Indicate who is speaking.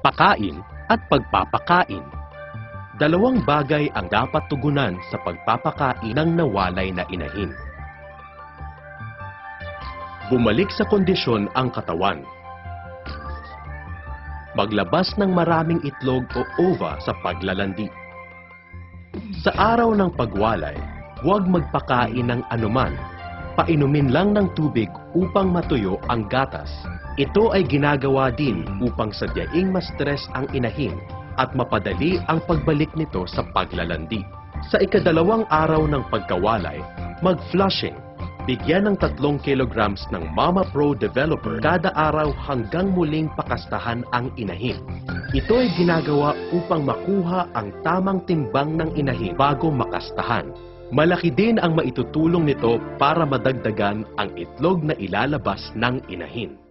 Speaker 1: Pakain at pagpapakain. Dalawang bagay ang dapat tugunan sa pagpapakain ng nawalay na inahin. Bumalik sa kondisyon ang katawan. Maglabas ng maraming itlog o ova sa paglalandi. Sa araw ng pagwalay, huwag magpakain ng anuman. Painumin lang ng tubig upang matuyo ang gatas. Ito ay ginagawa din upang sadyaing ma-stress ang inahin at mapadali ang pagbalik nito sa paglalandi. Sa ikadalawang araw ng pagkawalay, mag-flushing. Bigyan ng 3 kilograms ng Mama Pro Developer kada araw hanggang muling pakastahan ang inahin. Ito ay ginagawa upang makuha ang tamang timbang ng inahin bago makastahan. Malaki din ang maitutulong nito para madagdagan ang itlog na ilalabas ng inahin.